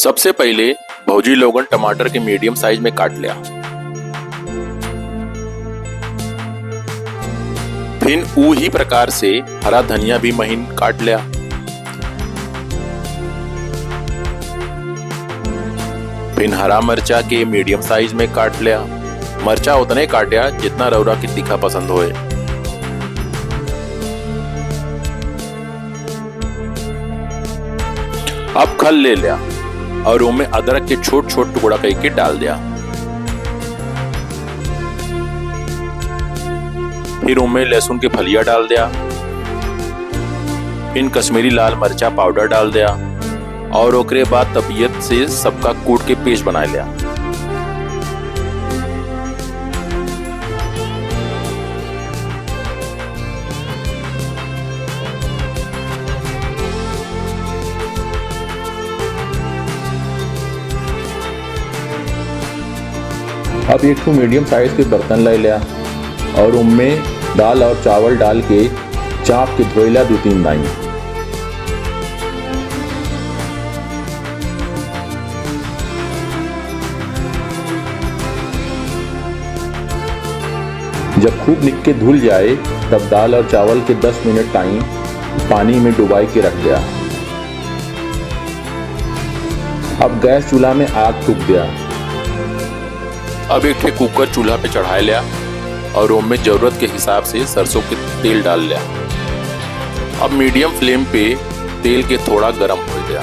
सबसे पहले भौजी लोगन टमाटर के मीडियम साइज में काट लिया। फिर उही प्रकार से हरा धनिया भी महीन काट लिया। फिर हरा मिर्चा के मीडियम साइज में काट लिया। मिर्चा उतने काटिया जितना रौरा की तीखा पसंद होए। अब खल ले लिया और उनमें अदरक के छोट छोट टुकड़ा करके डाल दिया। फिर उनमें लहसुन के फलिया डाल दिया। फिर कश्मीरी लाल मिर्चा पाउडर डाल दिया और ओकरे बाद तबीयत से सबका कूट के पेस्ट बना लिया। अब एक ठो मीडियम साइज के बर्तन ले लिया और उनमें दाल और चावल डाल के चाप के धोइला 2-3 दाई। जब खूब निक धुल जाए तब दाल और चावल के 10 मिनट टाइम पानी में डुबाई के रख दिया। अब गैस चूल्हा में आग फूक दिया। अब एक ठे कुकर चूल्हा पे चढ़ा लिया और उनमें जरूरत के हिसाब से सरसों के तेल डाल लिया। अब मीडियम फ्लेम पे तेल के थोड़ा गरम हो गया।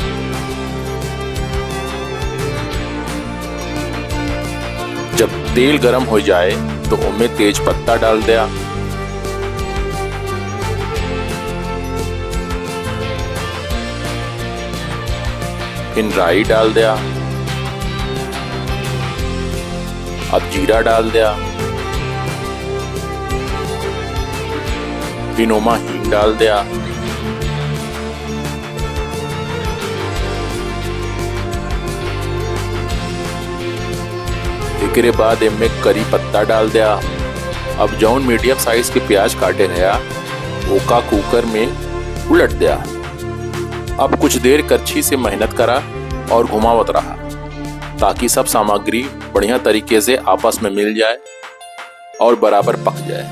जब तेल गरम हो जाए तो उनमें तेज पत्ता डाल दिया। फिर राई डाल दिया। अब जीरा डाल दिया। फिर ओमा हींग डाल दिया। एकरे बाद इनमें करी पत्ता डाल दिया। अब जौन मीडियम साइज के प्याज काटे गया ओका कुकर में उलट दिया। अब कुछ देर करछी से मेहनत करा और घुमावत रहा ताकि सब सामग्री बढ़िया तरीके से आपस में मिल जाए और बराबर पक जाए।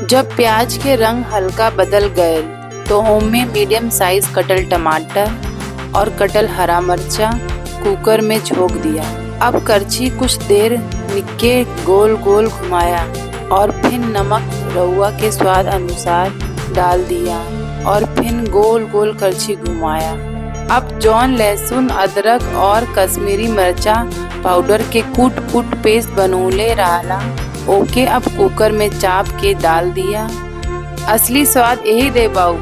जब प्याज के रंग हल्का बदल गए तो उनमें मीडियम साइज कटल टमाटर और कटल हरा मिर्चा कुकर में झोंक दिया। अब करछी कुछ देर निक्के गोल गोल घुमाया और फिर नमक रउआ के स्वाद अनुसार डाल दिया और फिर गोल गोल करछी घुमाया। अब जौन लहसुन अदरक और कश्मीरी मिर्चा पाउडर के कूट पेस्ट बनौले रहला ओके अब कुकर में चाप के डाल दिया। असली स्वाद यही दे बाऊ।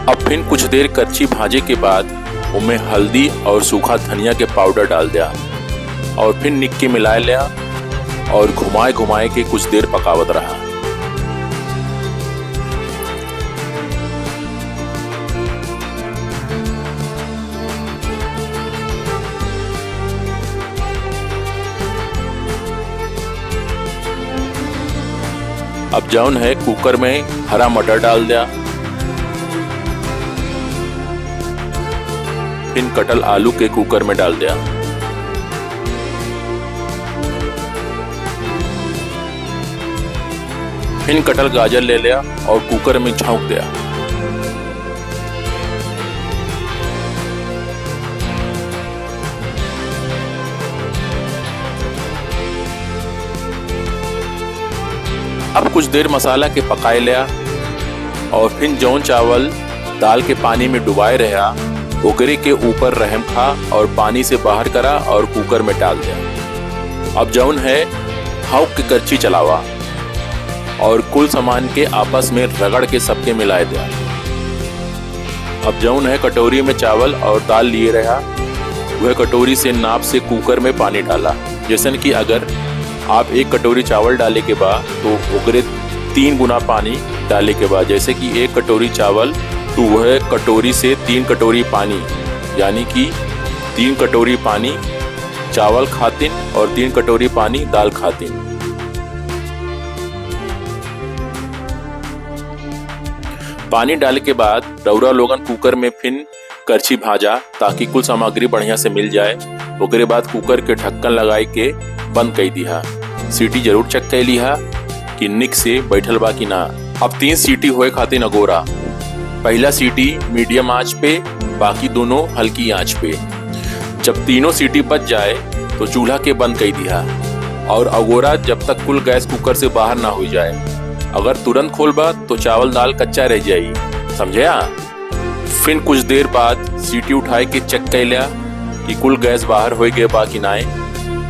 अब फिर कुछ देर करछी भाजे के बाद उनमें हल्दी और सूखा धनिया के पाउडर डाल दिया और फिर निक्के मिला लिया और घुमाए घुमाए के कुछ देर पकावत रहा। अब जौन है कुकर में हरा मटर डाल दिया। फिर कटल आलू के कुकर में डाल दिया। फिर कटल गाजर ले लिया और कुकर में झोंक दिया। अब कुछ देर मसाला के पकाए लिया और फिर जौन चावल दाल के पानी में डुबाए रहा ओकरे के ऊपर रहम खा और पानी से बाहर करा और कुकर में डाल दिया। अब जौन है हाउक के करछी चलावा और कुल सामान के आपस में रगड़ के सबके मिलाए दिया। अब जौन है कटोरी में चावल और दाल लिए रहा वह कटोरी से नाप से कुकर में पानी डाला। जैसन कि अगर आप 1 कटोरी चावल डाले के बाद तो ओकरे 3 गुना पानी डाले के बाद, जैसे कि 1 कटोरी चावल तो वह कटोरी से 3 कटोरी पानी, यानी कि 3 कटोरी पानी चावल खातिन और 3 कटोरी पानी दाल खातिन। पानी डालने के बाद रउरा लोगन कुकर में फिर करछी भाजा ताकि कुल सामग्री बढ़िया से मिल जाए। ओकरे बाद कुकर के ढक्कन लगाई के बंद कर दिया। सीटी जरूर चेक कर लिहा कि निक से बैठल बा कि ना। अब 3 सीटी होए खातिर अगोरा। पहला सीटी मीडियम आंच पे, बाकी दोनों हल्की आंच पे। जब तीनों सीटी बच जाए तो चूल्हा के बंद कर दिया और अगोरा जब तक कुल गैस कुकर से बाहर ना हो जाए। अगर तुरंत खोलबा तो चावल दाल कच्चा रह जाई, समझे? फिर कुछ देर बाद सीटी उठाए के चेक कर लिया कि कुल गैस बाहर हो गए बा कि नाए।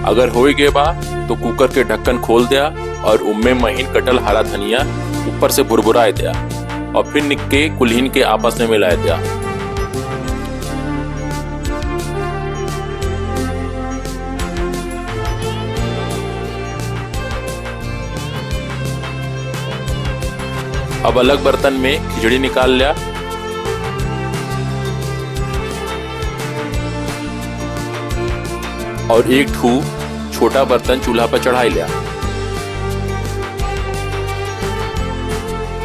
अगर हो गए बा तो कुकर के ढक्कन खोल दिया और उनमें महीन कटल हरा धनिया ऊपर से भुरभुराए दिया और फिर निक के कुल्हीन के आपस में मिलाए दिया। अब अलग बर्तन में खिचड़ी निकाल लिया। और एक ठू छोटा बर्तन चूल्हा पर चढ़ा लिया।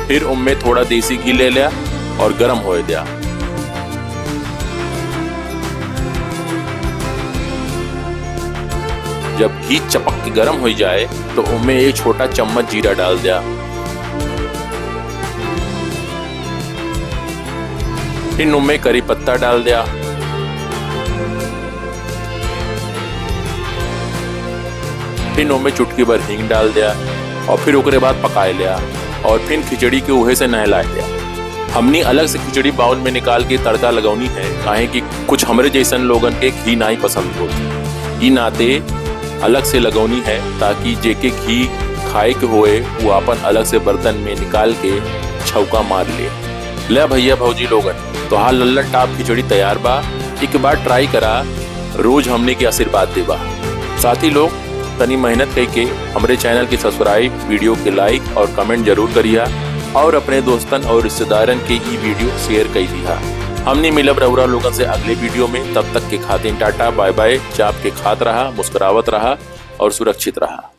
फिर उनमें थोड़ा देसी घी ले लिया और गरम होए दिया। जब घी चपक के गरम हो जाए तो उनमें एक छोटा चम्मच जीरा डाल दिया। फिर उनमें करी पत्ता डाल दिया। फिर उनमें चुटकी भर हींग डाल दिया और फिर उसके बाद पकाए लिया और फिर खिचड़ी के उहे से नहलाए दिया। हमने अलग से खिचड़ी बाउल में निकाल के तड़का लगौनी है, काहे कि कुछ हमरे जैसन लोगन के घी नहीं पसंद होती। ई नाते अलग से लगौनी है ताकि जेके घी खाए के होए वो अपन अलग से बर्तन में निकाल के छौका मार ले भैया भौजी लोगन, तो हाँ लल्लन टाप खिचड़ी तैयार बा। एक बार ट्राई करा, रोज हमने के आशीर्वाद देबा। साथी लोग तनी मेहनत करके हमारे चैनल के सब्सक्राइब, वीडियो के लाइक और कमेंट जरूर करिया और अपने दोस्तन और रिश्तेदारन के ई वीडियो शेयर कर दिया। हमने मिलब रउरा लोगन से अगले वीडियो में। तब तक के खातिर टाटा बाय बाय। चाप के खात रहा, मुस्कुरावत रहा और सुरक्षित रहा।